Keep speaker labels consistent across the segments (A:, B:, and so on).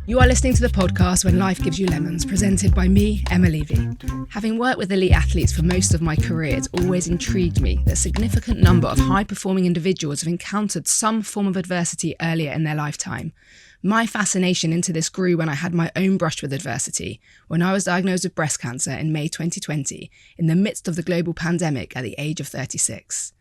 A: You are listening to the podcast When Life Gives You Lemons, presented by me, Emma Levy. Having worked with elite athletes for most of my career, it's always intrigued me that a significant number of high-performing individuals have encountered some form of adversity earlier in their lifetime. My fascination into this grew when I had my own brush with adversity, when I was diagnosed with breast cancer in May 2020, in the midst of the global pandemic at the age of 36.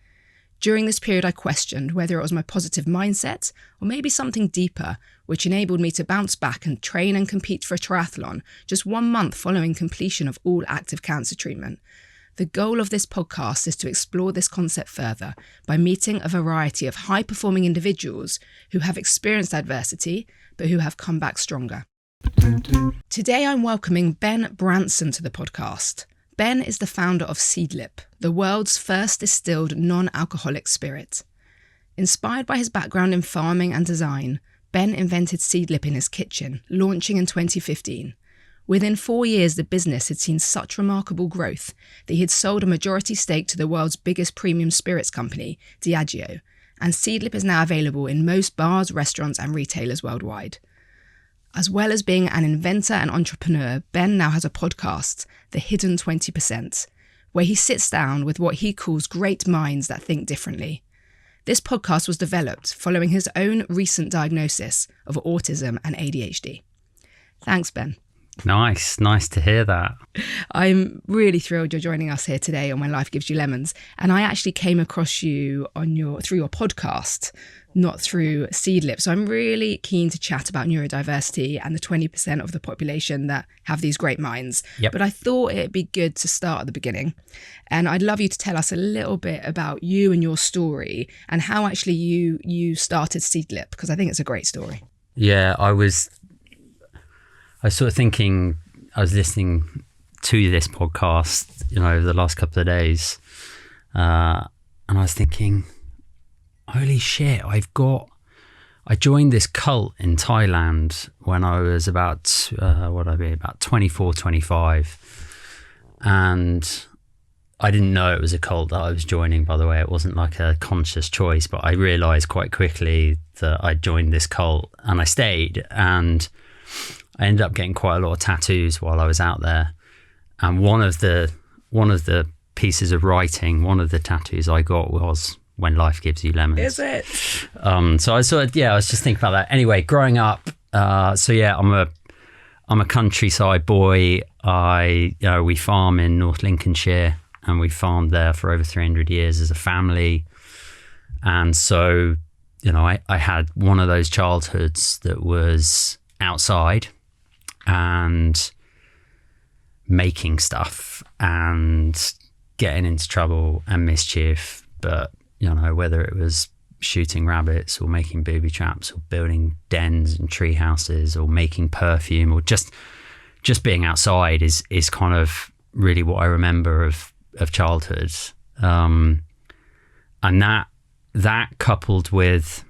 A: During this period, I questioned whether it was my positive mindset or maybe something deeper, which enabled me to bounce back and train and compete for a triathlon just 1 month following completion of all active cancer treatment. The goal of this podcast is to explore this concept further by meeting a variety of high-performing individuals who have experienced adversity, but who have come back stronger. Today, I'm welcoming Ben Branson to the podcast. Ben is the founder of Seedlip, the world's first distilled non-alcoholic spirit. Inspired by his background in farming and design, Ben invented Seedlip in his kitchen, launching in 2015. Within 4 years, the business had seen such remarkable growth that he had sold a majority stake to the world's biggest premium spirits company, Diagio, and Seedlip is now available in most bars, restaurants and retailers worldwide. As well as being an inventor and entrepreneur, Ben now has a podcast, The Hidden 20%, where he sits down with what he calls great minds that think differently. This podcast was developed following his own recent diagnosis of autism and ADHD. Thanks, Ben.
B: Nice to hear that.
A: I'm really thrilled you're joining us here today on When Life Gives You Lemons. And I actually came across you through your podcast, not through Seedlip. So I'm really keen to chat about neurodiversity and the 20% of the population that have these great minds.
B: Yep.
A: But I thought it'd be good to start at the beginning. And I'd love you to tell us a little bit about you and your story and how actually you started Seedlip, because I think it's a great story.
B: Yeah, I was sort of thinking, I was listening to this podcast, over the last couple of days, and I was thinking, holy shit, I joined this cult in Thailand when I was about 24, 25, and I didn't know it was a cult that I was joining, by the way. It wasn't like a conscious choice, but I realized quite quickly that I joined this cult, and I stayed, and I ended up getting quite a lot of tattoos while I was out there. And one of the pieces of writing, one of the tattoos I got was When Life Gives You Lemons.
A: Is it?
B: So I was just thinking about that. Anyway, growing up, I'm a countryside boy. We farm in North Lincolnshire, and we farmed there for over 300 years as a family. And so, I had one of those childhoods that was outside and making stuff and getting into trouble and mischief, but whether it was shooting rabbits or making booby traps or building dens and tree houses or making perfume or just being outside is kind of really what I remember of childhood, and that coupled with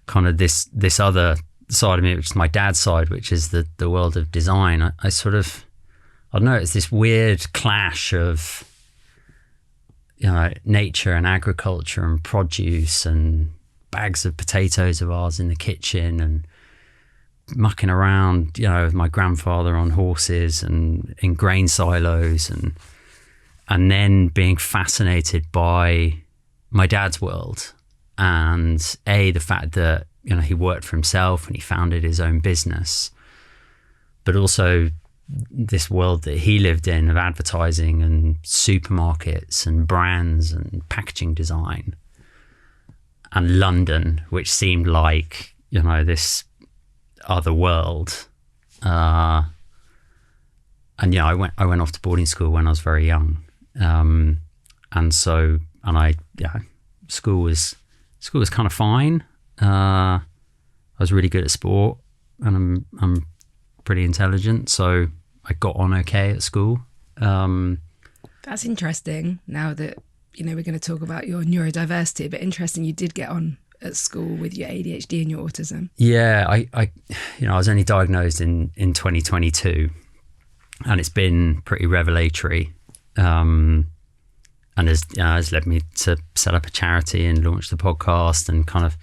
B: kind of this other side of me, which is my dad's side, which is the world of design. I don't know, it's this weird clash of nature and agriculture and produce and bags of potatoes of ours in the kitchen and mucking around with my grandfather on horses and in grain silos and then being fascinated by my dad's world, and the fact that he worked for himself and he founded his own business, but also this world that he lived in of advertising and supermarkets and brands and packaging design, and London, which seemed like, this other world. I went off to boarding school when I was very young. School was kind of fine. I was really good at sport, and I'm pretty intelligent, so I got on okay at school.
A: That's interesting. Now that we're going to talk about your neurodiversity, but interesting you did get on at school with your ADHD and your autism.
B: Yeah, I was only diagnosed in 2022, and it's been pretty revelatory. And has led me to set up a charity and launch the podcast and kind of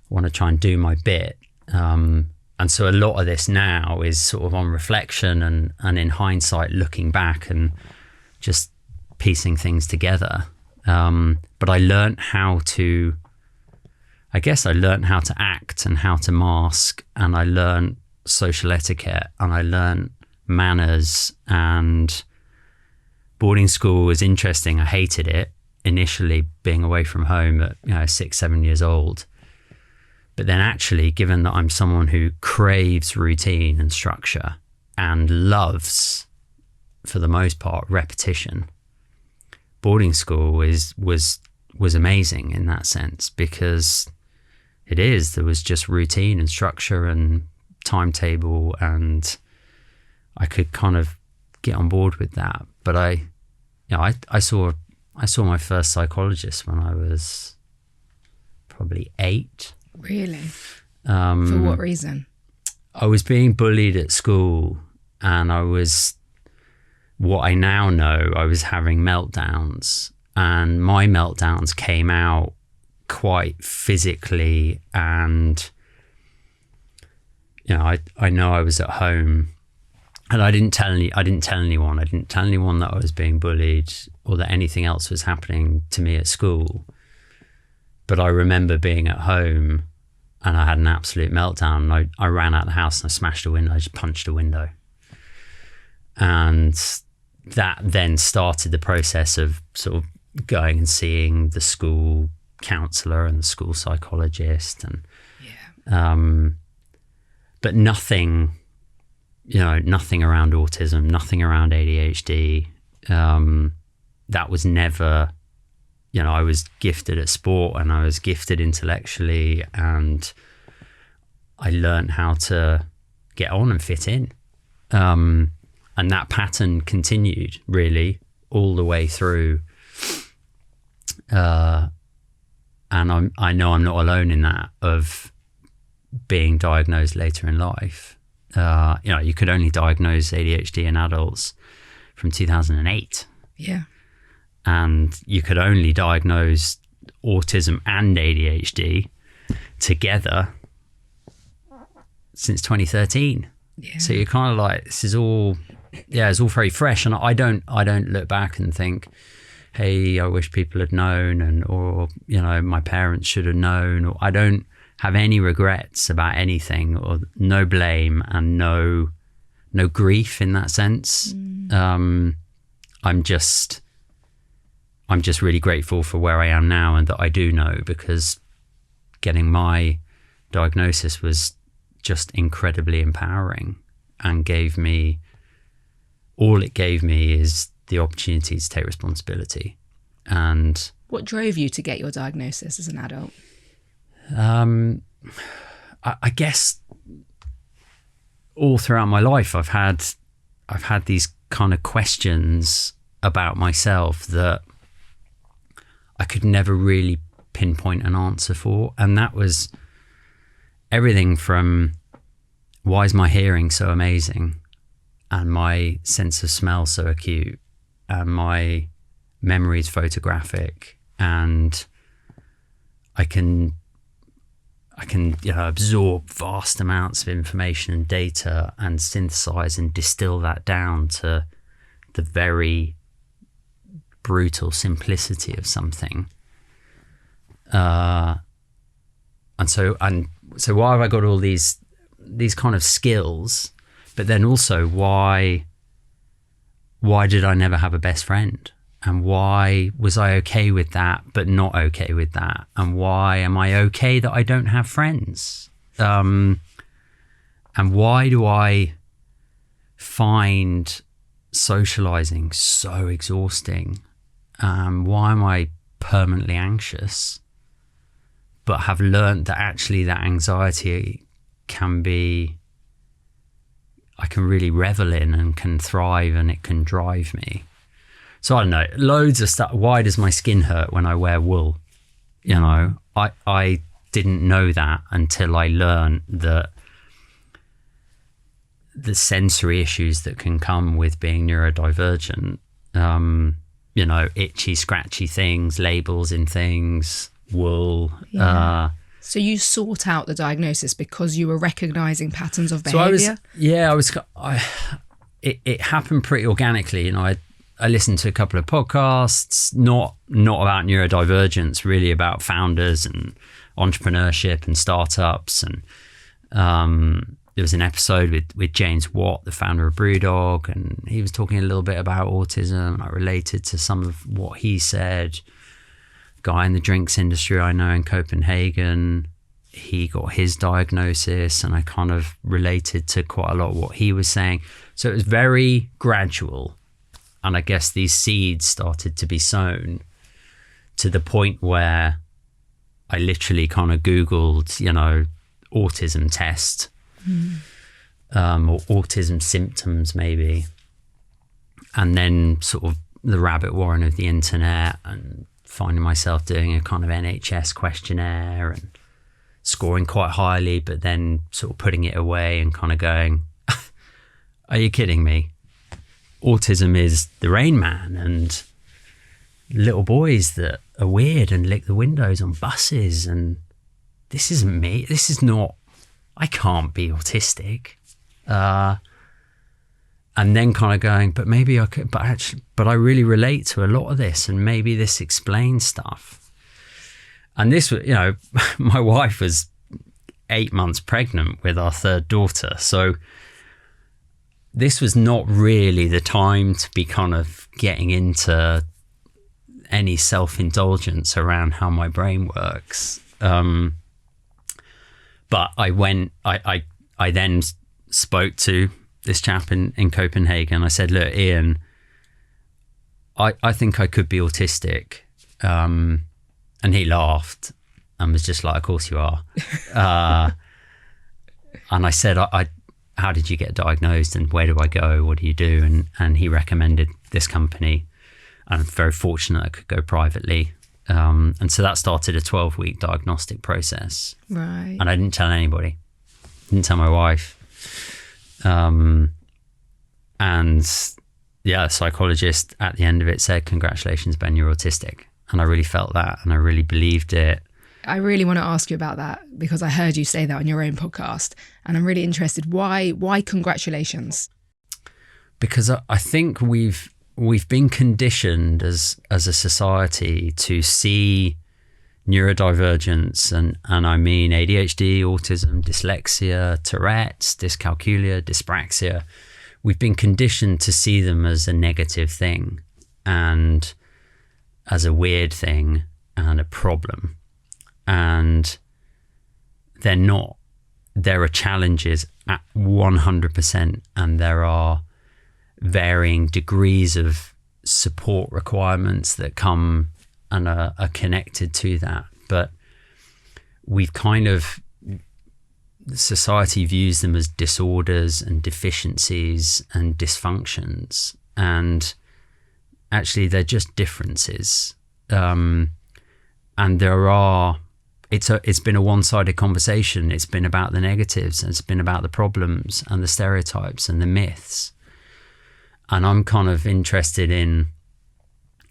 B: want to try and do my bit. so a lot of this now is sort of on reflection and in hindsight, looking back and just piecing things together. But I learned how to act and how to mask, and I learned social etiquette, and I learned manners. And boarding school was interesting. I hated it initially, being away from home at 6-7 years old. But then actually, given that I'm someone who craves routine and structure and loves, for the most part, repetition, boarding school was amazing in that sense, because there was just routine and structure and timetable, and I could kind of get on board with that. But I saw my first psychologist when I was probably 8.
A: Really? For what reason?
B: I was being bullied at school, and what I now know, I was having meltdowns, and my meltdowns came out quite physically. And I know I was at home, and I didn't tell anyone. I didn't tell anyone that I was being bullied or that anything else was happening to me at school. But I remember being at home, and I had an absolute meltdown. And I ran out of the house and I smashed a window. I just punched a window. And that then started the process of sort of going and seeing the school counselor and the school psychologist, and but nothing around autism, nothing around ADHD. That was never, I was gifted at sport, and I was gifted intellectually, and I learned how to get on and fit in. And that pattern continued really all the way through. And I know I'm not alone in that, of being diagnosed later in life. You could only diagnose ADHD in adults from 2008.
A: Yeah.
B: And you could only diagnose autism and ADHD together since 2013.
A: Yeah.
B: So you're kind of like, this is all, it's all very fresh. And I don't look back and think, hey, I wish people had known, or my parents should have known, or I don't have any regrets about anything, or no blame and no grief in that sense. I'm just really grateful for where I am now, and that I do know, because getting my diagnosis was just incredibly empowering, and all it gave me is the opportunity to take responsibility. And
A: what drove you to get your diagnosis as an adult?
B: I guess all throughout my life, I've had these kind of questions about myself that I could never really pinpoint an answer for. And that was everything from, why is my hearing so amazing, and my sense of smell so acute, and my memory is photographic, and I can absorb vast amounts of information and data and synthesize and distill that down to the very brutal simplicity of something. And so why have I got all these kind of skills? But then also, why did I never have a best friend? And why was I okay with that, but not okay with that? And why am I okay that I don't have friends? And why do I find socializing so exhausting? Why am I permanently anxious, but have learned that actually that anxiety I can really revel in and can thrive, and it can drive me. So I don't know, loads of stuff. Why does my skin hurt when I wear wool? I didn't know that until I learned that the sensory issues that can come with being neurodivergent, itchy, scratchy things, labels in things, wool,
A: So you sought out the diagnosis because you were recognizing patterns of behavior?
B: It happened pretty organically. I listened to a couple of podcasts, not about neurodivergence, really about founders and entrepreneurship and startups. And there was an episode with James Watt, the founder of Brewdog, and he was talking a little bit about autism. I related to some of what he said. Guy in the drinks industry I know in Copenhagen, he got his diagnosis, and I kind of related to quite a lot of what he was saying. So it was very gradual. And I guess these seeds started to be sown to the point where I literally kind of Googled, autism test or autism symptoms maybe. And then sort of the rabbit warren of the internet, and finding myself doing a kind of NHS questionnaire and scoring quite highly, but then sort of putting it away and kind of going, are you kidding me? Autism is the Rain Man and little boys that are weird and lick the windows on buses, and this isn't me. This is not, I can't be autistic. And then kind of going, but maybe I could, but I really relate to a lot of this, and maybe this explains stuff. And this was, my wife was 8 months pregnant with our third daughter. So this was not really the time to be kind of getting into any self-indulgence around how my brain works. But I then spoke to this chap in Copenhagen. I said, look, Ian, I think I could be autistic. And he laughed and was just like, of course you are. And I said, how did you get diagnosed and where do I go? What do you do? And he recommended this company. I'm very fortunate I could go privately. And so that started a 12-week diagnostic process.
A: Right.
B: And I didn't tell anybody. Didn't tell my wife. And yeah, a psychologist at the end of it said, congratulations, Ben, you're autistic. And I really felt that, and I really believed it.
A: I really want to ask you about that, because I heard you say that on your own podcast, and I'm really interested. Why congratulations?
B: Because I think we've been conditioned as a society to see neurodivergence, and I mean ADHD, autism, dyslexia, Tourette's, dyscalculia, dyspraxia. We've been conditioned to see them as a negative thing and as a weird thing and a problem. And they're not. There are challenges at 100%, and there are varying degrees of support requirements that come and are connected to that. But we've kind of, society views them as disorders and deficiencies and dysfunctions, and actually they're just differences. And there are, it's been a one-sided conversation. It's been about the negatives, and it's been about the problems and the stereotypes and the myths. And I'm kind of interested in,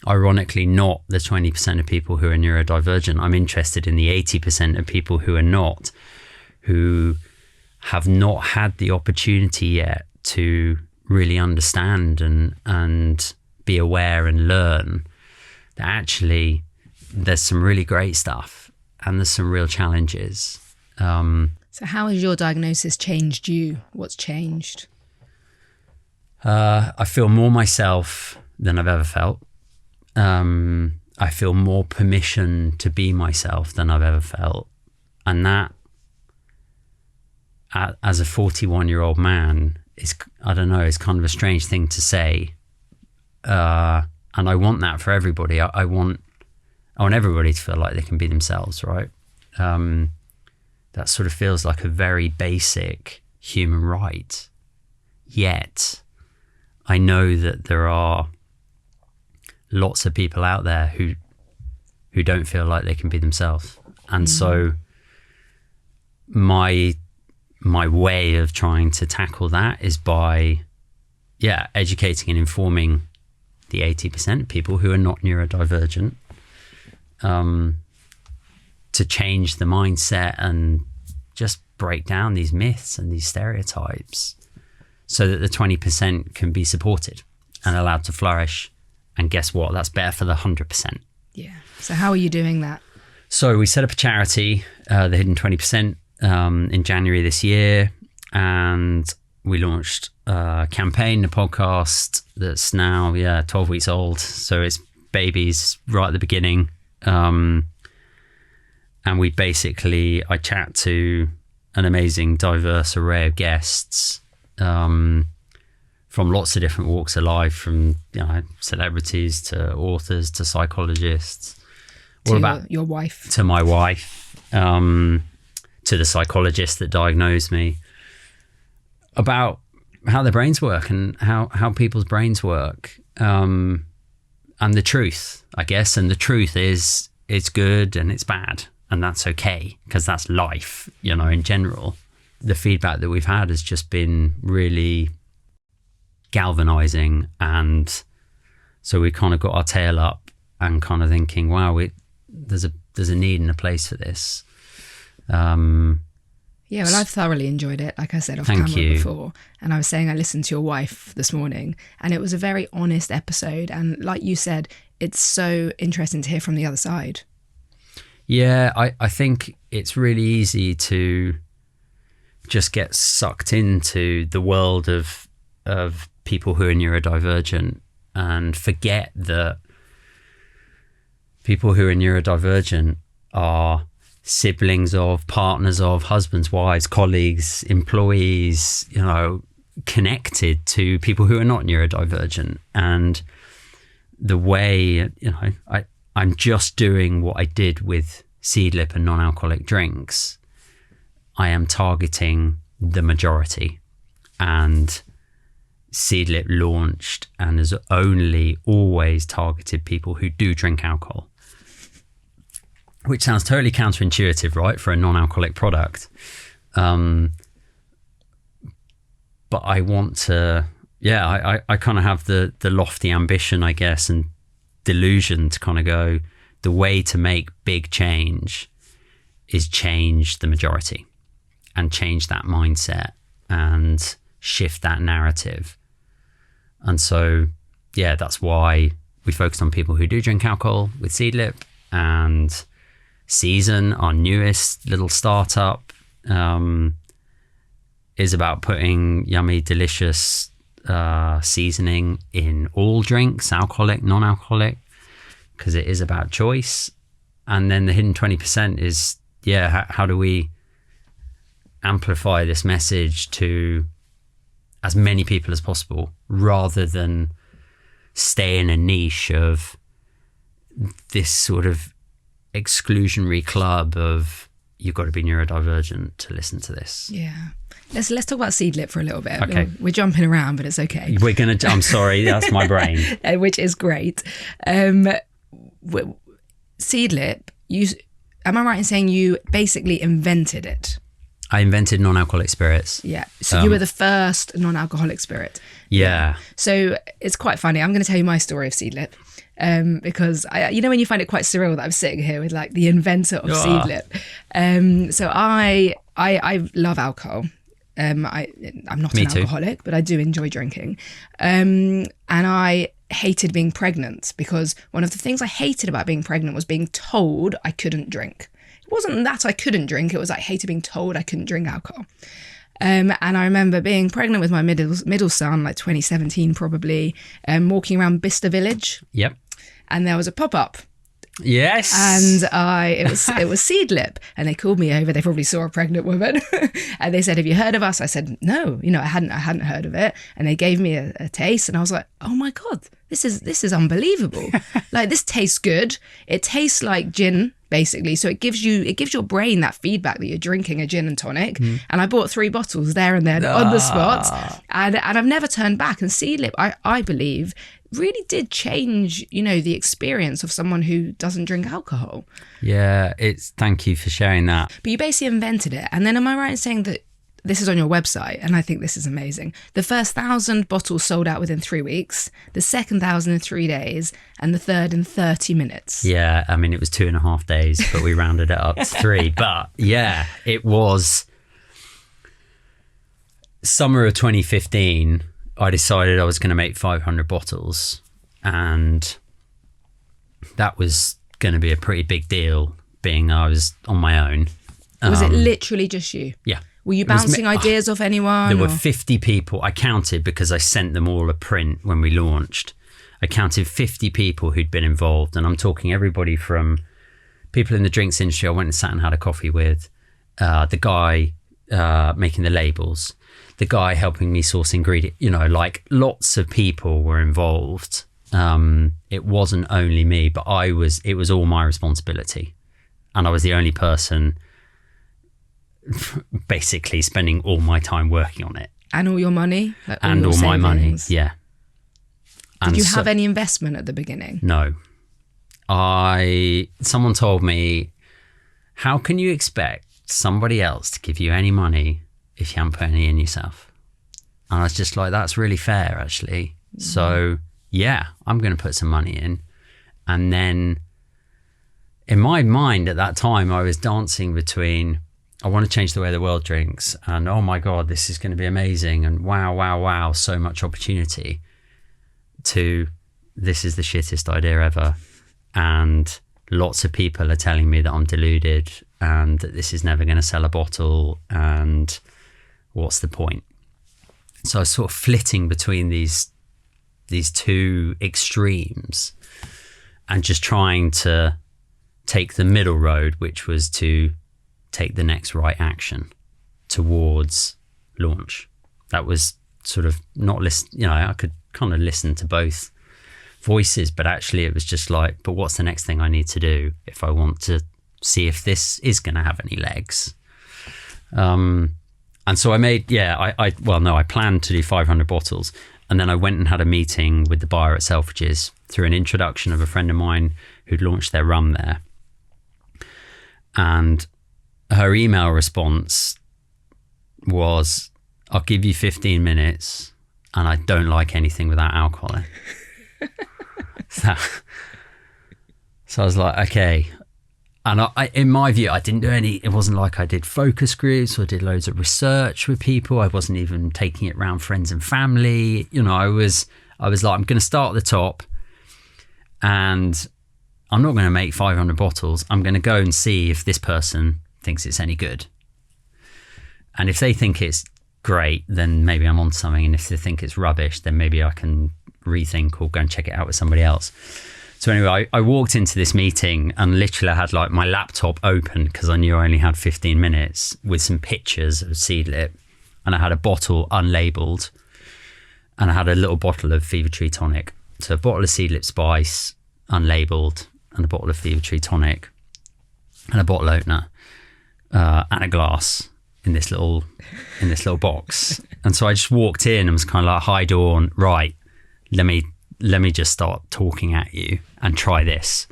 B: ironically, not the 20% of people who are neurodivergent. I'm interested in the 80% of people who are not, who have not had the opportunity yet to really understand and be aware and learn that actually there's some really great stuff and there's some real challenges.
A: So how has your diagnosis changed you? What's changed?
B: I feel more myself than I've ever felt. I feel more permission to be myself than I've ever felt. And that, as a 41-year-old man, is, I don't know, it's kind of a strange thing to say. And I want that for everybody. I want everybody to feel like they can be themselves, right? That sort of feels like a very basic human right. Yet, I know that there are lots of people out there who don't feel like they can be themselves. And so my way of trying to tackle that is by, educating and informing the 80% of people who are not neurodivergent, to change the mindset and just break down these myths and these stereotypes so that the 20% can be supported and allowed to flourish. And guess what? That's better for the 100%.
A: Yeah. So how are you doing that?
B: So we set up a charity, the Hidden 20%, in January this year. And we launched a campaign, a podcast that's now, 12 weeks old. So it's babies right at the beginning. And I chat to an amazing, diverse array of guests from lots of different walks of life, from celebrities to authors to psychologists.
A: All about your wife.
B: To my wife, to the psychologist that diagnosed me, about how their brains work and how people's brains work, and the truth, I guess. And the truth is, it's good and it's bad, and that's okay, because that's life, in general. The feedback that we've had has just been really galvanizing, and so we kind of got our tail up and kind of thinking, wow, there's a need and a place for this.
A: Yeah, well, I've thoroughly enjoyed it, like I said off camera before. And I was saying I listened to your wife this morning, and it was a very honest episode. And like you said, it's so interesting to hear from the other side.
B: Yeah, I think it's really easy to just get sucked into the world of people who are neurodivergent and forget that people who are neurodivergent are siblings of, partners of, husbands, wives, colleagues, employees, connected to people who are not neurodivergent. And the way, I'm just doing what I did with Seedlip and non-alcoholic drinks. I am targeting the majority. And Seedlip launched and has only always targeted people who do drink alcohol. Which sounds totally counterintuitive, right, for a non-alcoholic product. But I want to, I kind of have the lofty ambition, I guess, and delusion to kind of go, the way to make big change is change the majority and change that mindset and shift that narrative. And so, that's why we focused on people who do drink alcohol with Seedlip, and Season, our newest little startup, is about putting yummy, delicious seasoning in all drinks, alcoholic, non-alcoholic, because it is about choice. And then the Hidden 20% is, how do we amplify this message to as many people as possible, rather than stay in a niche of this sort of exclusionary club of you've got to be neurodivergent to listen to this.
A: Yeah. Let's talk about Seedlip for a little bit.
B: Okay.
A: We're jumping around, but it's okay.
B: I'm sorry, that's my brain.
A: Which is great. Seedlip, am I right in saying you basically invented it?
B: I invented non-alcoholic spirits.
A: Yeah. So you were the first non-alcoholic spirit.
B: Yeah. So
A: it's quite funny. I'm going to tell you my story of Seedlip. Because when you find it quite surreal that I'm sitting here with like the inventor of Seedlip. So I love alcohol. I'm not an alcoholic, but I do enjoy drinking. And I hated being pregnant, because one of the things I hated about being pregnant was being told I couldn't drink. It wasn't that I couldn't drink, it was I hated being told I couldn't drink alcohol. And I remember being pregnant with my middle son, like 2017 probably, walking around Bicester Village.
B: Yep.
A: And there was a pop-up.
B: Yes.
A: And it was Seedlip, and they called me over. They probably saw a pregnant woman, and they said, "Have you heard of us?" I said, "No, I hadn't heard of it." And they gave me a taste, and I was like, "Oh my god, this is unbelievable! Like, this tastes good. It tastes like gin, basically. So it gives your brain that feedback that you're drinking a gin and tonic." And I bought 3 bottles there and then on the spot, and I've never turned back. And Seedlip, I believe, really did change, the experience of someone who doesn't drink alcohol.
B: Yeah, thank you for sharing that.
A: But you basically invented it. And then am I right in saying that this is on your website, and I think this is amazing. The first 1,000 bottles sold out within 3 weeks, the second 1,000 in 3 days, and the third in 30 minutes.
B: Yeah, I mean, it was 2.5 days, but we rounded it up to 3. But yeah, it was summer of 2015. I decided I was going to make 500 bottles, and that was going to be a pretty big deal, being I was on my own.
A: Was it literally just you?
B: Yeah.
A: Were you bouncing ideas off anyone?
B: There were 50 people. I counted because I sent them all a print when we launched. I counted 50 people who'd been involved. And I'm talking everybody from people in the drinks industry I went and sat and had a coffee with, the guy making the labels, the guy helping me source ingredients, like lots of people were involved. It wasn't only me, but it was all my responsibility. And I was the only person basically spending all my time working on it.
A: And all your money?
B: And all my money, yeah.
A: Did you have any investment at the beginning?
B: No. Someone told me, how can you expect somebody else to give you any money if you haven't put any in yourself? And I was just like, that's really fair, actually. So yeah, I'm going to put some money in. And then in my mind at that time, I was dancing between, I want to change the way the world drinks, and oh my God, this is going to be amazing, and wow, so much opportunity, to this is the shittest idea ever, and lots of people are telling me that I'm deluded and that this is never going to sell a bottle, and what's the point? So I was sort of flitting between these two extremes and just trying to take the middle road, which was to take the next right action towards launch. That was sort of not listen, I could kind of listen to both voices, but actually it was just like, but what's the next thing I need to do if I want to see if this is going to have any legs? And so I made, I planned to do 500 bottles. And then I went and had a meeting with the buyer at Selfridges through an introduction of a friend of mine who'd launched their rum there. And her email response was, I'll give you 15 minutes and I don't like anything without alcohol in. So I was like, okay. And I, in my view, I didn't do it wasn't like I did focus groups or did loads of research with people. I wasn't even taking it around friends and family. I was like, I'm going to start at the top, and I'm not going to make 500 bottles. I'm going to go and see if this person thinks it's any good. And if they think it's great, then maybe I'm on something. And if they think it's rubbish, then maybe I can rethink or go and check it out with somebody else. So anyway, I walked into this meeting and literally I had like my laptop open because I knew I only had 15 minutes with some pictures of Seedlip, and I had a bottle unlabeled, and I had a little bottle of Fever Tree Tonic. So a bottle of Seedlip Spice unlabeled, and a bottle of Fever Tree Tonic, and a bottle opener, and a glass in this little box. And so I just walked in and was kind of like, hi Dawn, right, let me just start talking at you and try this.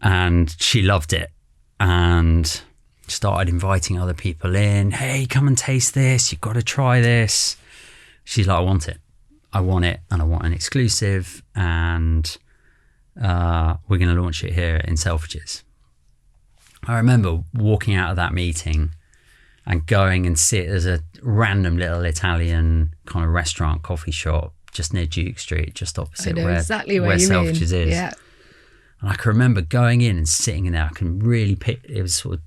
B: And she loved it and started inviting other people in. Hey, come and taste this. You've got to try this. She's like, I want it, and I want an exclusive, and we're going to launch it here in Selfridges. I remember walking out of that meeting and going and sit as a random little Italian kind of restaurant, coffee shop, just near Duke Street, just opposite where Selfridges is.
A: Yeah.
B: And I can remember going in and sitting in there. I can really pick, it was sort of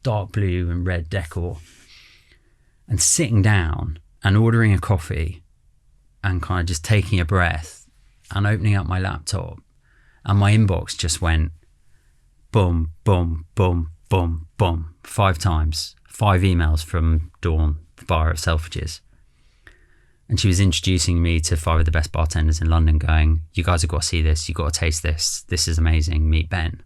B: dark blue and red decor, and sitting down and ordering a coffee and kind of just taking a breath and opening up my laptop, and my inbox just went boom, boom, boom, boom, boom, 5 times, 5 emails from Dawn, the buyer at Selfridges. And she was introducing me to 5 of the best bartenders in London, going, you guys have got to see this. You've got to taste this. This is amazing. Meet Ben.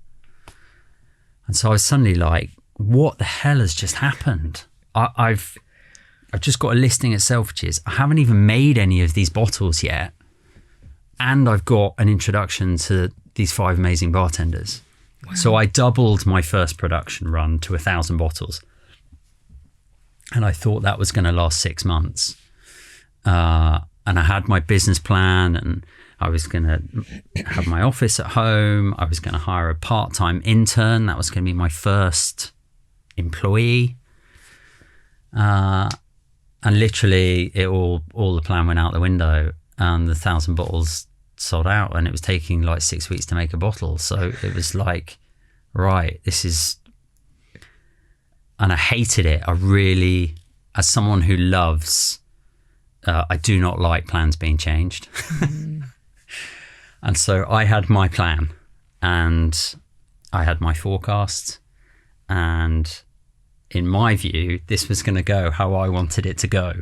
B: And so I was suddenly like, what the hell has just happened? I've just got a listing at Selfridges. I haven't even made any of these bottles yet. And I've got an introduction to these 5 amazing bartenders. Wow. So I doubled my first production run to 1,000 bottles. And I thought that was going to last 6 months. And I had my business plan, and I was going to have my office at home. I was going to hire a part-time intern. That was going to be my first employee. And literally all the plan went out the window, and the 1,000 bottles sold out, and it was taking like 6 weeks to make a bottle. So it was like, right, this is, and I hated it. I really, as someone who loves, I do not like plans being changed. And so I had my plan, and I had my forecast, and in my view, this was going to go how I wanted it to go.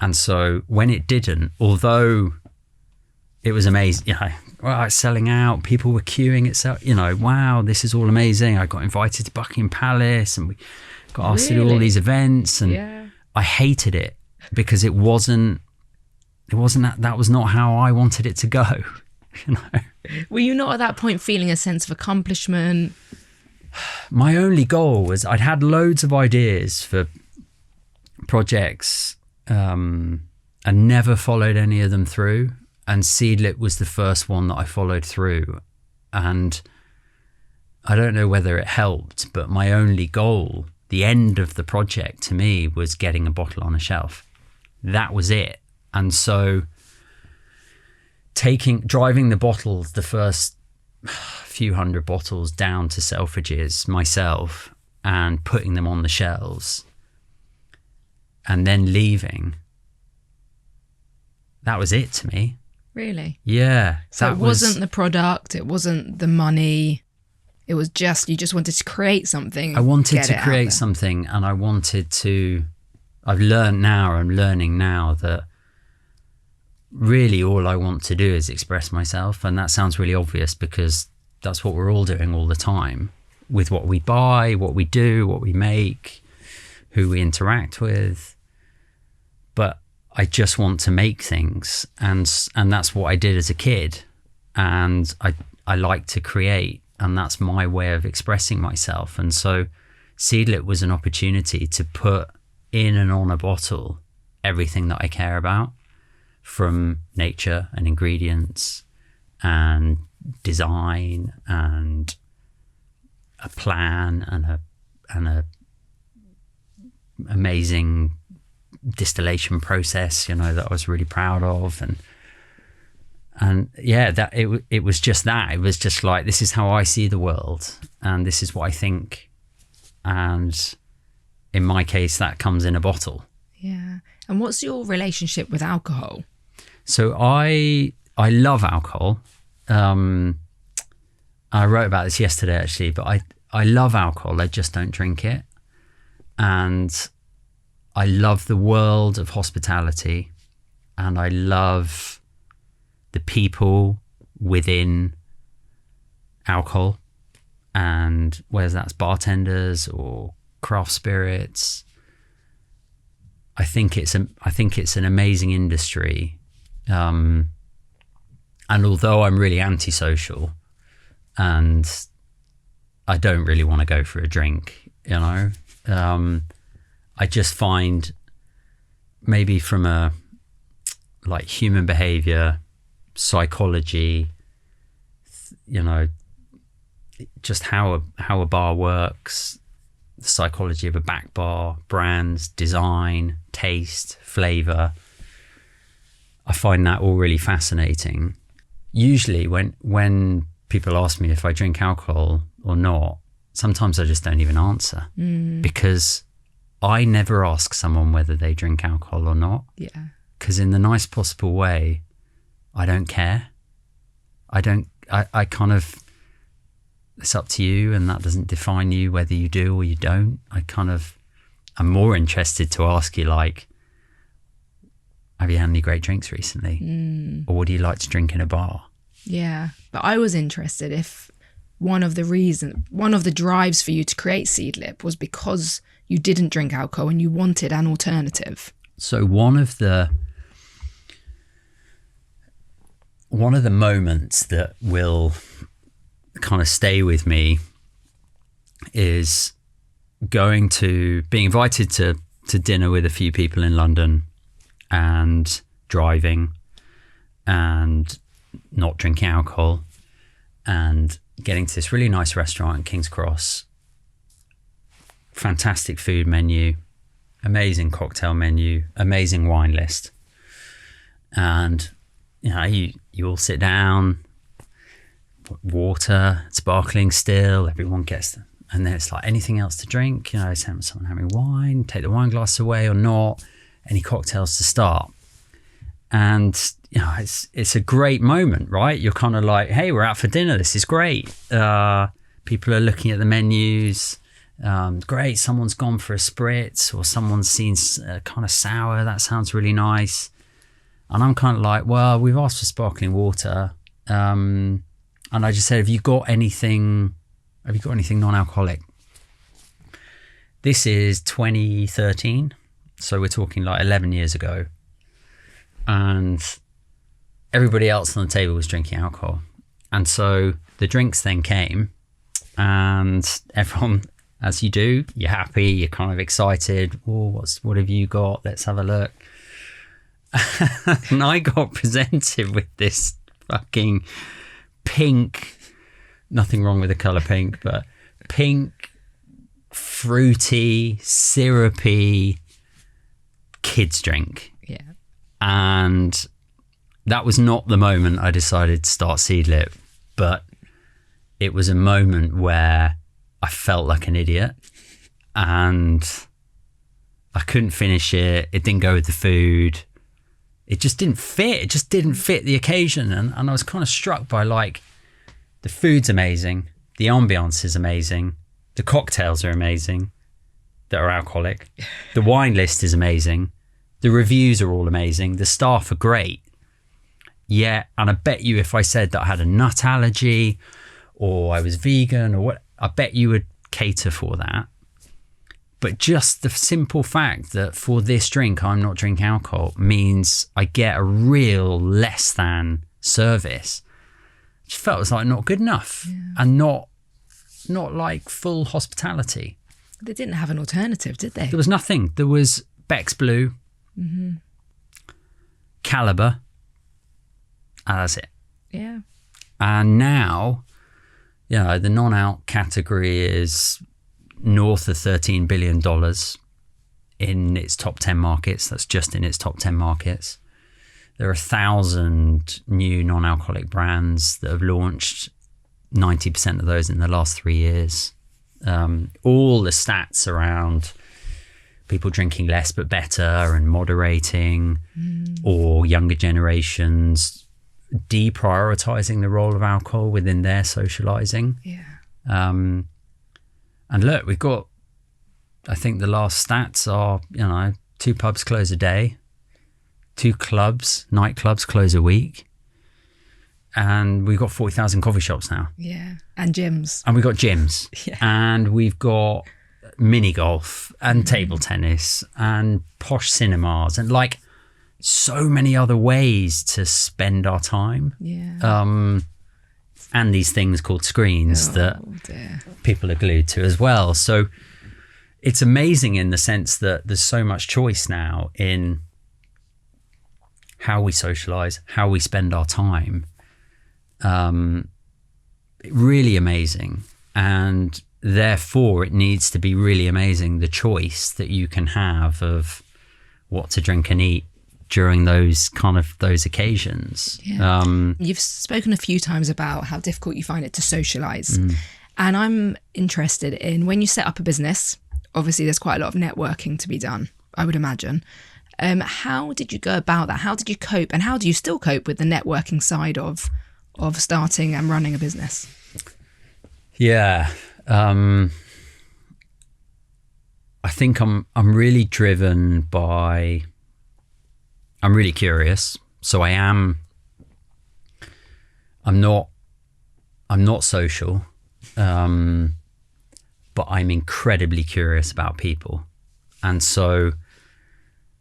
B: And so when it didn't, although it was amazing, you know, well, it's selling out, people were queuing itself, you know, wow, this is all amazing. I got invited to Buckingham Palace, and we got asked to do all these events, and I hated it because it wasn't that was not how I wanted it to go. You know?
A: Were you not at that point feeling a sense of accomplishment?
B: My only goal was, I'd had loads of ideas for projects, and never followed any of them through. And Seedlip was the first one that I followed through. And I don't know whether it helped, but my only goal, the end of the project to me, was getting a bottle on a shelf. That was it. And so driving the bottles, the first few hundred bottles down to Selfridges myself, and putting them on the shelves, and then leaving, that was it to me.
A: Really?
B: Yeah.
A: So it wasn't the product, it wasn't the money, it was just, you just wanted to create something.
B: I wanted to create something, and I'm learning now that really all I want to do is express myself. And that sounds really obvious, because that's what we're all doing all the time with what we buy, what we do, what we make, who we interact with. But I just want to make things, and that's what I did as a kid, and I like to create, and that's my way of expressing myself. And so Seedlip was an opportunity to put in and on a bottle everything that I care about, from nature and ingredients and design and a plan and a amazing distillation process, you know, that I was really proud of. And yeah, that it was just that. It was just like, this is how I see the world, and this is what I think. And in my case, that comes in a bottle.
A: Yeah. And what's your relationship with alcohol?
B: So I love alcohol. I wrote about this yesterday, actually, but I love alcohol. I just don't drink it. And I love the world of hospitality, and I love the people within alcohol, and whether that's bartenders or craft spirits. I think it's an amazing industry. And although I'm really antisocial, and I don't really want to go for a drink, you know, I just find, maybe from a like human behavior, psychology, you know, just how a bar works, the psychology of a back bar, brands, design, taste, flavor. I find that all really fascinating. Usually when people ask me if I drink alcohol or not, sometimes I just don't even answer, because I never ask someone whether they drink alcohol or not.
A: Yeah.
B: Because in the nice possible way, I don't care. I kind of, it's up to you, and that doesn't define you whether you do or you don't. I'm more interested to ask you, like, have you had any great drinks recently? Or what do you like to drink in a bar?
A: Yeah. But I was interested if one of the drives for you to create Seedlip was because you didn't drink alcohol and you wanted an alternative.
B: So one of the moments that will kind of stay with me is being invited to dinner with a few people in London and driving and not drinking alcohol and getting to this really nice restaurant in King's Cross. Fantastic food menu, amazing cocktail menu, amazing wine list. And, you all sit down, water, sparkling still, everyone gets them. And then it's like, anything else to drink? Is someone having wine? Take the wine glass away or not? Any cocktails to start? And, it's a great moment, right? You're kind of like, hey, we're out for dinner. This is great. People are looking at the menus. Great. Someone's gone for a spritz, or someone's seen kind of sour. That sounds really nice. And I'm kind of like, well, we've asked for sparkling water. And I just said, have you got anything non-alcoholic? This is 2013. So we're talking like 11 years ago. And everybody else on the table was drinking alcohol. And so the drinks then came, and everyone, as you do, you're happy, you're kind of excited. Oh, what have you got? Let's have a look. And I got presented with this fucking pink, nothing wrong with the colour pink, but pink, fruity, syrupy kids drink.
A: Yeah.
B: And that was not the moment I decided to start Seedlip, but it was a moment where I felt like an idiot and I couldn't finish it. It didn't go with the food. It just didn't fit. It just didn't fit the occasion. And I was kind of struck by, like, the food's amazing. The ambiance is amazing. The cocktails are amazing that are alcoholic. The wine list is amazing. The reviews are all amazing. The staff are great. Yeah, and I bet you if I said that I had a nut allergy or I was vegan or what, I bet you would cater for that. But just the simple fact that for this drink, I'm not drinking alcohol means I get a real less than service. It just felt like not good enough and not like full hospitality.
A: They didn't have an alternative, did they?
B: There was nothing. There was Beck's Blue, Caliber, and that's it.
A: Yeah.
B: And now, the non-alc category is north of $13 billion in its top 10 markets. That's just in its top 10 markets. There are 1,000 new non-alcoholic brands that have launched, 90% of those in the last 3 years. All the stats around people drinking less but better and moderating, or younger generations deprioritizing the role of alcohol within their socializing.
A: Yeah.
B: And look, we've got, I think the last stats are, 2 pubs close a day, 2 nightclubs close a week. And we've got 40,000 coffee shops now.
A: Yeah. And gyms.
B: And we've got gyms.
A: Yeah.
B: And we've got mini golf and table tennis and posh cinemas and like so many other ways to spend our time.
A: Yeah.
B: And these things called screens that people are glued to as well. So it's amazing in the sense that there's so much choice now in how we socialize, how we spend our time. Really amazing. And therefore it needs to be really amazing, the choice that you can have of what to drink and eat during those occasions.
A: Yeah. You've spoken a few times about how difficult you find it to socialize. And I'm interested in, when you set up a business, obviously there's quite a lot of networking to be done, I would imagine. How did you go about that? How did you cope, and how do you still cope with the networking side of starting and running a business?
B: Yeah. I think I'm really driven by, I'm really curious. So I'm not social, but I'm incredibly curious about people. And so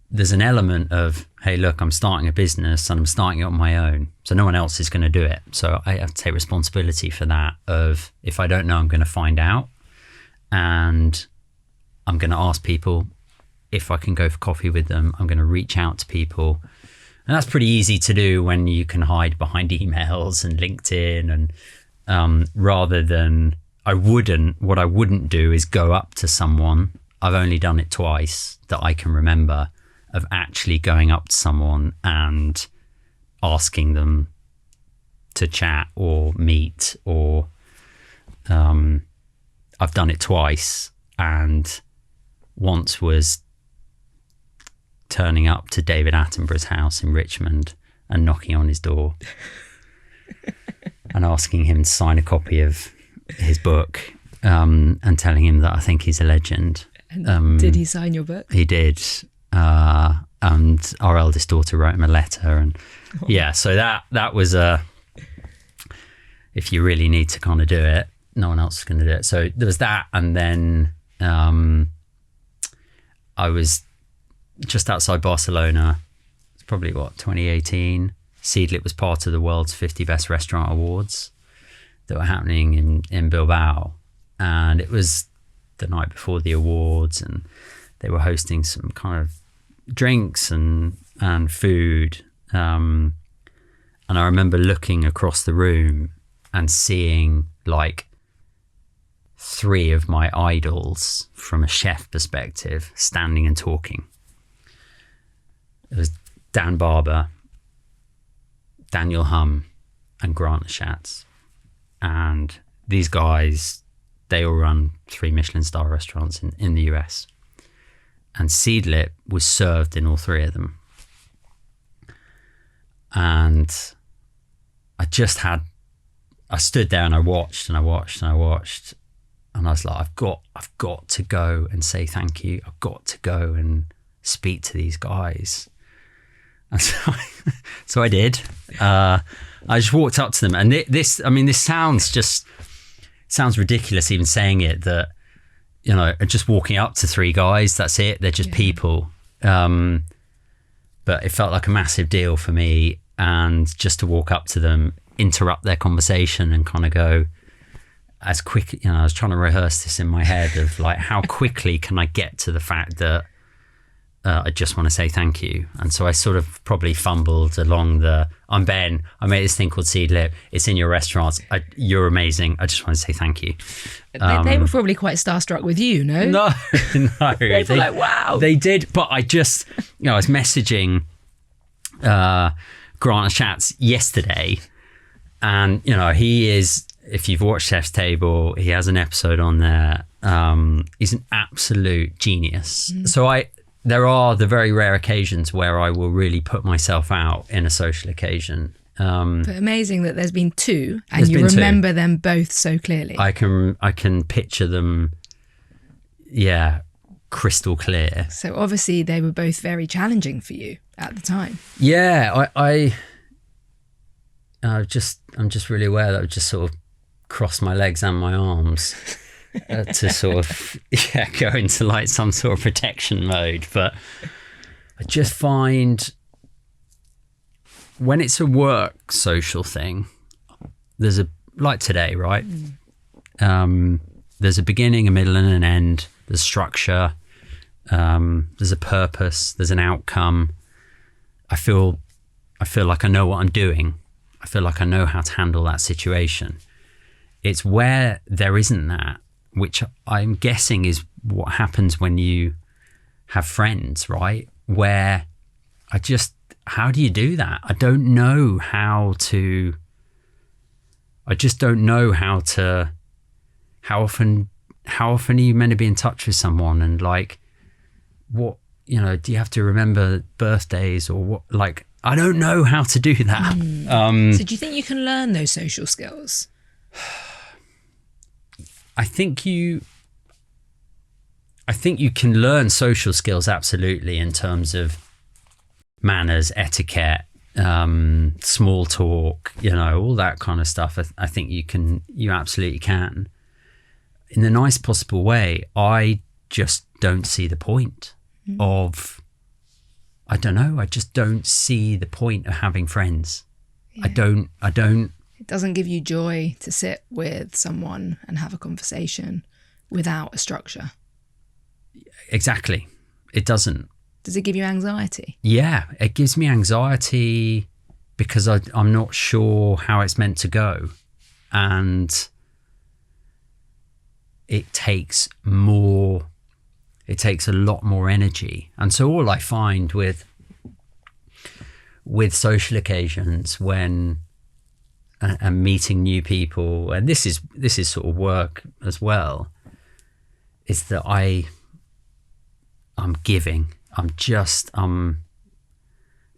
B: there's an element of, hey, look, I'm starting a business and I'm starting it on my own. So no one else is going to do it. So I have to take responsibility for that of, if I don't know, I'm going to find out. And I'm going to ask people if I can go for coffee with them. I'm going to reach out to people. And that's pretty easy to do when you can hide behind emails and LinkedIn. And rather than, what I wouldn't do is go up to someone. I've only done it twice that I can remember, of actually going up to someone and asking them to chat or meet, or I've done it twice, and once was turning up to David Attenborough's house in Richmond and knocking on his door and asking him to sign a copy of his book, and telling him that I think he's a legend.
A: And did he sign your book?
B: He did. And our eldest daughter wrote him a letter, and so that was if you really need to kind of do it, no one else is going to do it. So there was that, and then I was just outside Barcelona. It's probably 2018. Seedlip was part of the world's 50 best restaurant awards that were happening in Bilbao, and it was the night before the awards, and they were hosting some kind of drinks and food, and I remember looking across the room and seeing like 3 of my idols from a chef perspective standing and talking. It was Dan Barber, Daniel Hum, and Grant Schatz. And these guys, they all run 3 Michelin star restaurants in the US. And Seedlip was served in all 3 of them. And I stood there and I watched and I watched and I watched. And I was like, I've got to go and say thank you. I've got to go and speak to these guys. And so I did. I just walked up to them, and this sounds ridiculous even saying it, that, you know, just walking up to 3 guys, that's it. They're just people. But it felt like a massive deal for me, and just to walk up to them, interrupt their conversation and kind of go as quick, you know, I was trying to rehearse this in my head of like, how quickly can I get to the fact that I just want to say thank you. And so I sort of probably fumbled along I'm Ben, I made this thing called Seedlip, it's in your restaurants, you're amazing, I just want to say thank you.
A: They were probably quite starstruck with you, no?
B: No.
A: They were like, wow.
B: They did, but I just, you know, I was messaging Grant Schatz yesterday, and, you know, he is, if you've watched Chef's Table, he has an episode on there. He's an absolute genius. So there are the very rare occasions where I will really put myself out in a social occasion.
A: But amazing that there's been 2 and you remember them both so clearly. I
B: can picture them, crystal clear.
A: So obviously they were both very challenging for you at the time.
B: Yeah, I'm just really aware that I just sort of crossed my legs and my arms to sort of go into like some sort of protection mode. But I just find when it's a work social thing, there's like today, right? There's a beginning, a middle, and an end. There's structure. There's a purpose. There's an outcome. I feel like I know what I'm doing. I feel like I know how to handle that situation. It's where there isn't that, which I'm guessing is what happens when you have friends, right? Where how do you do that? I don't know how to, how often are you meant to be in touch with someone, and like, what, you know, do you have to remember birthdays or what? Like, I don't know how to do that.
A: So do you think you can learn those social skills?
B: I think you can learn social skills, absolutely, in terms of manners, etiquette, small talk, you know, all that kind of stuff. I think you absolutely can. In the nice possible way, I just don't see the point of, I don't know, I just don't see the point of having friends. Yeah. I don't.
A: It doesn't give you joy to sit with someone and have a conversation without a structure.
B: Exactly. It doesn't.
A: Does it give you anxiety?
B: Yeah, it gives me anxiety because I'm not sure how it's meant to go. And it takes a lot more energy. And so all I find with social occasions when and meeting new people, and this is sort of work as well, is that I'm giving. I'm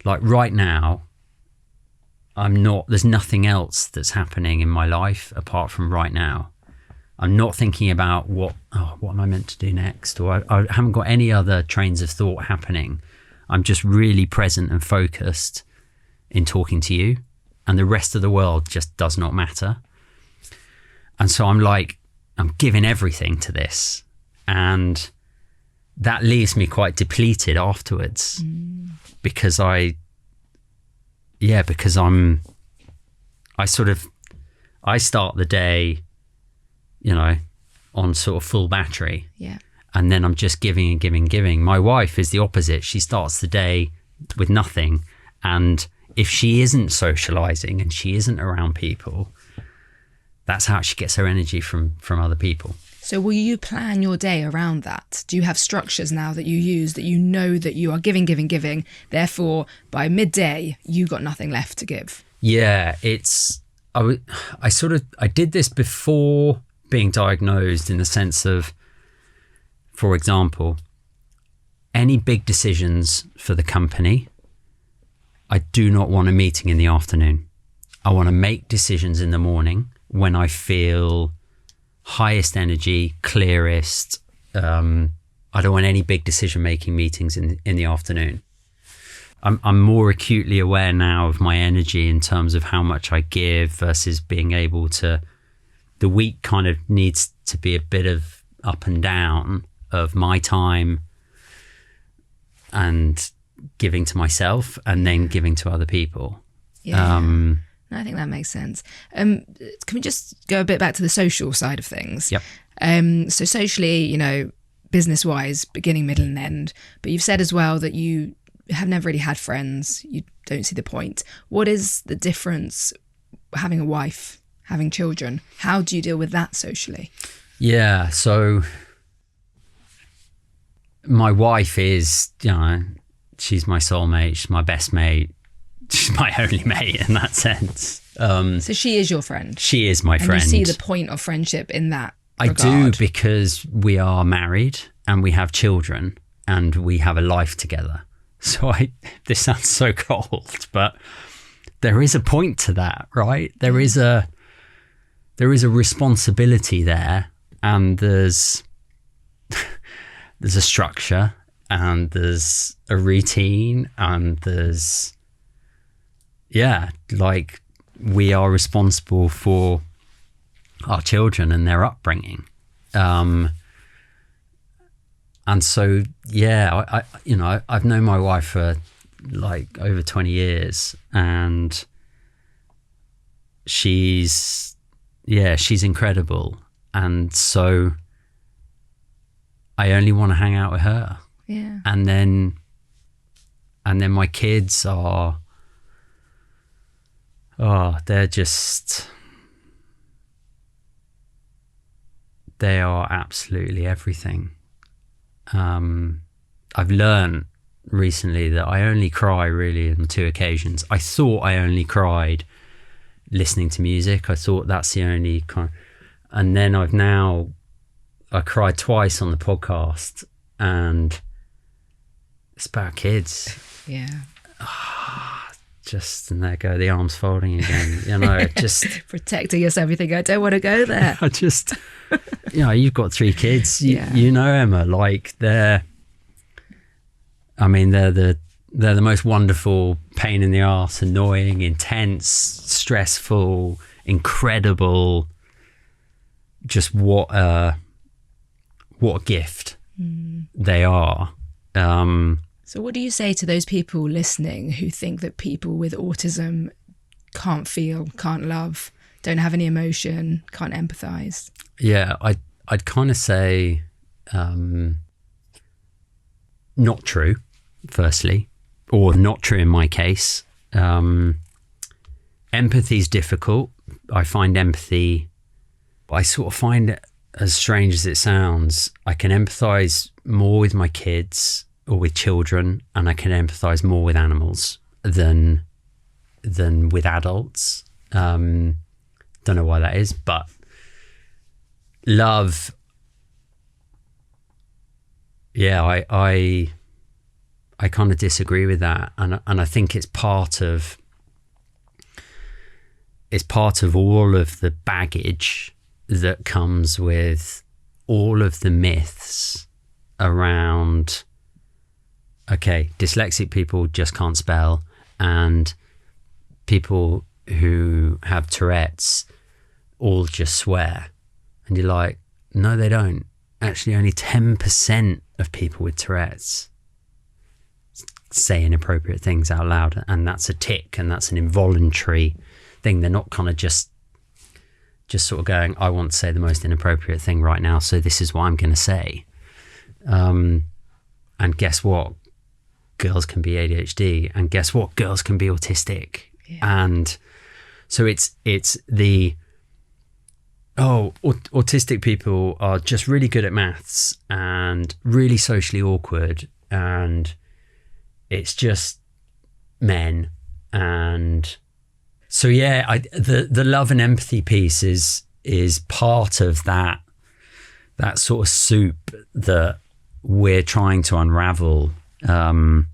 B: like right now, there's nothing else that's happening in my life apart from right now. I'm not thinking about what am I meant to do next, or I haven't got any other trains of thought happening. I'm just really present and focused in talking to you, and the rest of the world just does not matter. And so I'm giving everything to this, and that leaves me quite depleted afterwards because I start the day, on sort of full battery.
A: Yeah.
B: And then I'm just giving and giving and giving. My wife is the opposite. She starts the day with nothing. And if she isn't socializing and she isn't around people, that's how she gets her energy from other people.
A: So will you plan your day around that? Do you have structures now that you use that you know that you are giving, therefore by midday you got nothing left to give?
B: Yeah, I did this before being diagnosed, in the sense of, for example, any big decisions for the company, I do not want a meeting in the afternoon. I want to make decisions in the morning when I feel highest energy, clearest. I don't want any big decision-making meetings in the afternoon. I'm more acutely aware now of my energy in terms of how much I give versus being able to. The week kind of needs to be a bit of up and down of my time and giving to myself and then giving to other people.
A: Yeah. I think that makes sense. Can we just go a bit back to the social side of things?
B: Yep.
A: So socially, business-wise, beginning, middle and end, but you've said as well that you have never really had friends. You don't see the point. What is the difference having a wife, having children? How do you deal with that socially? Yeah,
B: so my wife is, she's my soulmate, she's my best mate. She's my only mate in that sense.
A: So she is your friend?
B: She is my friend.
A: And you see the point of friendship in that regard?
B: I do, because we are married and we have children and we have a life together. So this sounds so cold, but there is a point to that, right? There is a responsibility there, and there's a structure, and there's a routine, and we are responsible for our children and their upbringing. And so, I've known my wife for over 20 years, and she's incredible. And so I only want to hang out with her.
A: Yeah.
B: And then my kids are, they are absolutely everything. I've learned recently that I only cry really on 2 occasions. I thought I only cried listening to music. I thought that's the only kind. And then I cried twice on the podcast, and it's about kids.
A: Yeah.
B: And there go the arms folding again. Just
A: protecting yourself. You think, I don't want to go there.
B: I just, you've got 3 kids. Emma, they're the most wonderful, pain in the arse, annoying, intense, stressful, incredible. Just what a gift they are.
A: So what do you say to those people listening who think that people with autism can't feel, can't love, don't have any emotion, can't empathize?
B: Yeah, I'd kind of say not true, firstly, or not true in my case. Empathy is difficult. I find empathy, I sort of find it, as strange as it sounds, I can empathize more with my kids or with children, and I can empathize more with animals than with adults. Don't know why that is, but love, yeah, I kind of disagree with that, and I think it's part of all of the baggage that comes with all of the myths around, okay, dyslexic people just can't spell, and people who have Tourette's all just swear. And you're like, no, they don't. Actually, only 10% of people with Tourette's say inappropriate things out loud, and that's a tic, and that's an involuntary thing. They're not kind of just sort of going, I want to say the most inappropriate thing right now, so this is what I'm going to say. And guess what? Girls can be ADHD, and guess what? Girls can be autistic. Yeah. And so it's the, autistic people are just really good at maths and really socially awkward, and it's just men. And so, yeah, the love and empathy piece is part of that sort of soup that we're trying to unravel. And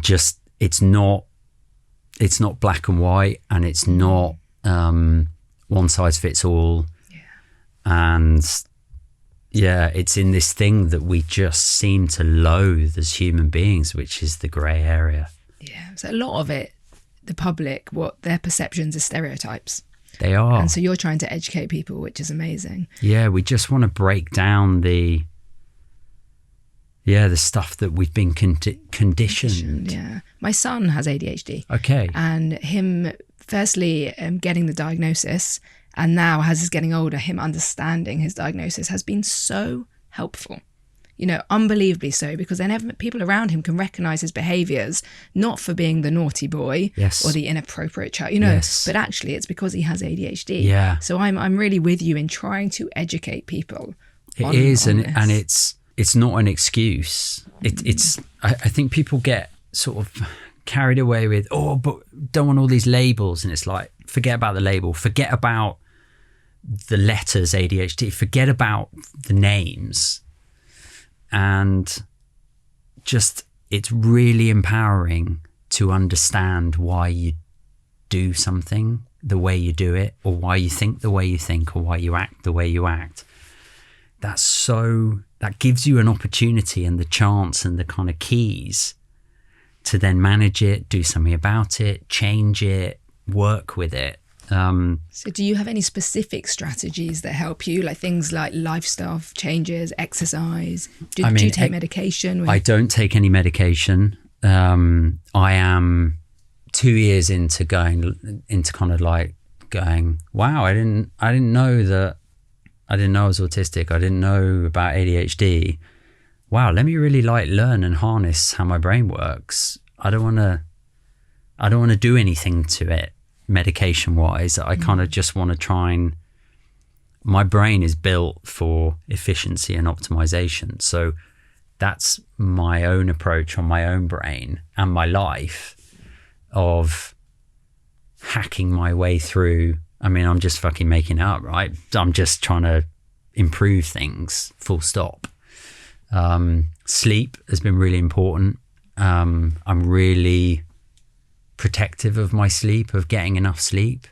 B: just, it's not black and white, and it's not one size fits all. Yeah. And yeah, it's in this thing that we just seem to loathe as human beings, which is the grey area.
A: Yeah, so a lot of it, the public, what their perceptions are stereotypes.
B: They are.
A: And so you're trying to educate people, which is amazing.
B: Yeah, we just want to break down the stuff that we've been conditioned.
A: Yeah. My son has ADHD.
B: Okay. And
A: him, firstly, getting the diagnosis, and now as he's getting older, him understanding his diagnosis has been so helpful. Unbelievably so, because then people around him can recognize his behaviors, not for being the naughty boy,
B: yes,
A: or the inappropriate child,
B: yes,
A: but actually it's because he has ADHD.
B: Yeah.
A: So I'm really with you in trying to educate people.
B: It is, and it's not an excuse. I think people get sort of carried away with, but don't want all these labels, and it's like, forget about the label, forget about the letters ADHD, forget about the names. And just, it's really empowering to understand why you do something the way you do it, or why you think the way you think, or why you act the way you act. That gives you an opportunity and the chance and the kind of keys to then manage it, do something about it, change it, work with it.
A: So do you have any specific strategies that help you, like things like lifestyle changes, exercise? Do you take medication?
B: I don't take any medication. I am 2 years into going, wow, I didn't know I was autistic. I didn't know about ADHD. Wow, let me really learn and harness how my brain works. I don't want to do anything to it medication wise. I kind of just want to try and, my brain is built for efficiency and optimization. So that's my own approach on my own brain and my life of hacking my way through. I mean, I'm just fucking making it up, right? I'm just trying to improve things, full stop. Sleep has been really important. I'm really protective of my sleep, of getting enough sleep,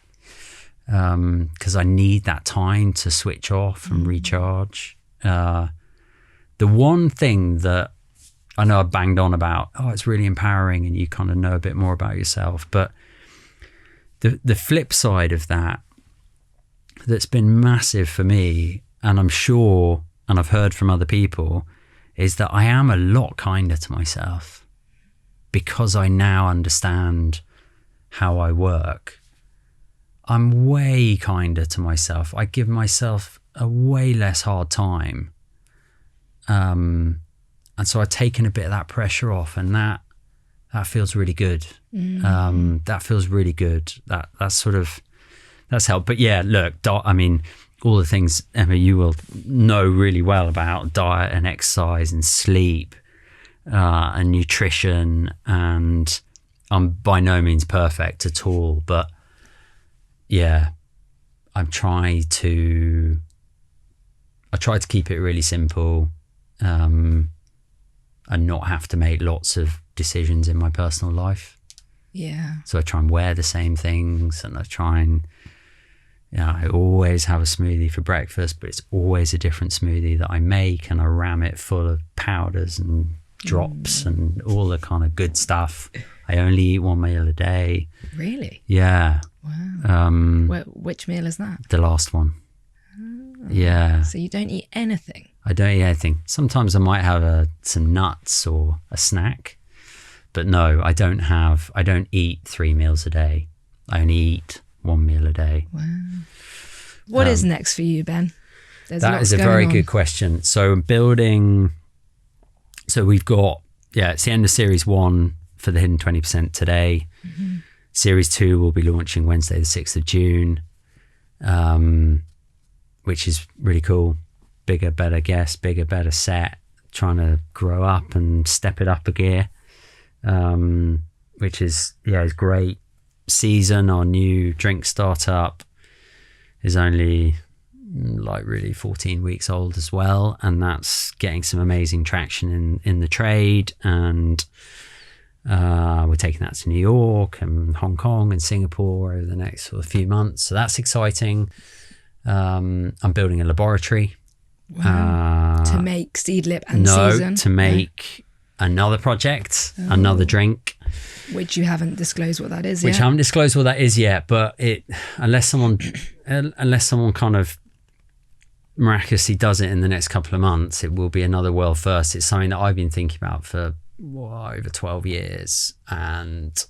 B: because I need that time to switch off and recharge. The one thing that I know I banged on about, it's really empowering and you kind of know a bit more about yourself, but the flip side of that's been massive for me, and I'm sure, and I've heard from other people, is that I am a lot kinder to myself because I now understand how I work. I'm way kinder to myself. I give myself a way less hard time. And so I've taken a bit of that pressure off, and that feels really good. That feels really good. That's helped. But yeah, look, I mean, all the things, Emma, you will know really well about diet and exercise and sleep and nutrition, and I'm by no means perfect at all, but yeah, I try to keep it really simple, and not have to make lots of decisions in my personal life.
A: Yeah.
B: So I try and wear the same things, and I try and, I always have a smoothie for breakfast, but it's always a different smoothie that I make, and I ram it full of powders and drops and all the kind of good stuff. I only eat one meal a day.
A: Really?
B: Yeah.
A: Wow. Which meal is that?
B: The last one.
A: Oh.
B: Yeah.
A: So you don't eat anything?
B: I don't eat anything. Sometimes I might have some nuts or a snack, but no, I don't eat 3 meals a day. I only eat 1 meal a day.
A: Wow. What is next for you, Ben?
B: That is a very good question. So we've got, it's the end of series 1 for the Hidden 20% today. Mm-hmm. Series 2 will be launching Wednesday, the 6th of June, which is really cool. Bigger, better guest, bigger, better set, trying to grow up and step it up a gear, which is great. Season, our new drink startup, is only really 14 weeks old as well, and that's getting some amazing traction in the trade, and we're taking that to New York and Hong Kong and Singapore over the next sort of few months, so that's exciting. I'm building a laboratory.
A: Wow. To make Seedlip and Season?
B: To make another project, another drink.
A: Which you haven't disclosed what that is yet.
B: Which I haven't disclosed what that is yet, but unless someone kind of miraculously does it in the next couple of months, it will be another world first. It's something that I've been thinking about for over 12 years, and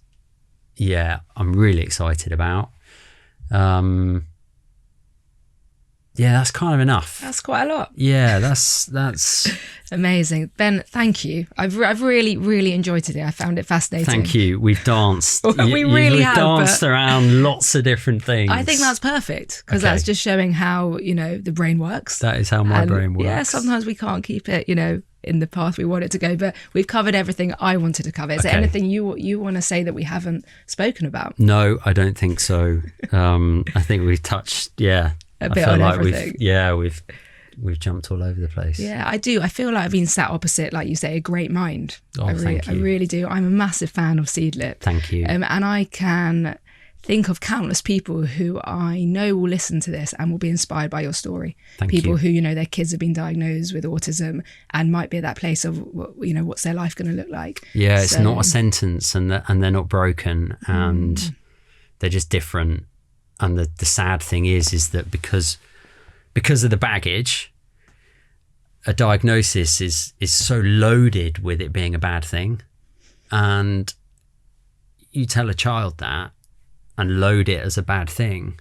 B: I'm really excited about. That's kind of enough.
A: That's quite a lot.
B: Yeah, that's
A: amazing. Ben, thank you. I've really, really enjoyed today. I found it fascinating.
B: Thank you. We've danced.
A: We've
B: danced around lots of different things.
A: I think that's perfect, because that's just showing how, the brain works.
B: That is how my brain works.
A: Yeah, sometimes we can't keep it, in the path we want it to go, but we've covered everything I wanted to cover. Is there anything you want to say that we haven't spoken about?
B: No, I don't think so. I think we've touched,
A: a bit on everything.
B: We've jumped all over the place.
A: Yeah, I do. I feel like I've been sat opposite, like you say, a great mind.
B: Thank you.
A: I really do. I'm a massive fan of Seedlip.
B: Thank you.
A: And I can think of countless people who I know will listen to this and will be inspired by your story. People who, their kids have been diagnosed with autism and might be at that place of, what's their life going to look like? Yeah,
B: it's not a sentence, and they're not broken, and they're just different. And the sad thing is that because of the baggage, a diagnosis is so loaded with it being a bad thing, and you tell a child that and load it as a bad thing,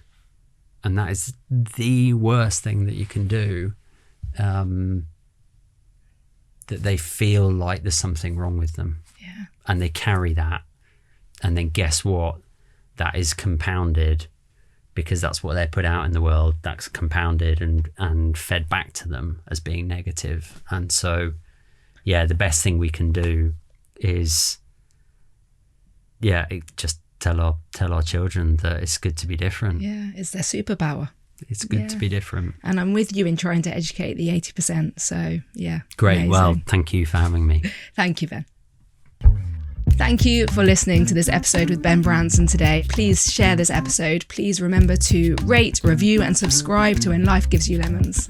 B: and that is the worst thing that you can do, that they feel like there's something wrong with them.
A: Yeah. And
B: they carry that, and then guess what? That is compounded, because that's what they're put out in the world. That's compounded and fed back to them as being negative. And so, the best thing we can do is, just tell our children that it's good to be different.
A: Yeah, it's their superpower.
B: It's good to be different.
A: And I'm with you in trying to educate the 80%. So,
B: Great.
A: Amazing.
B: Well, thank you for having me.
A: Thank you, Ben. Thank you for listening to this episode with Ben Branson today. Please share this episode. Please remember to rate, review, and subscribe to When Life Gives You Lemons.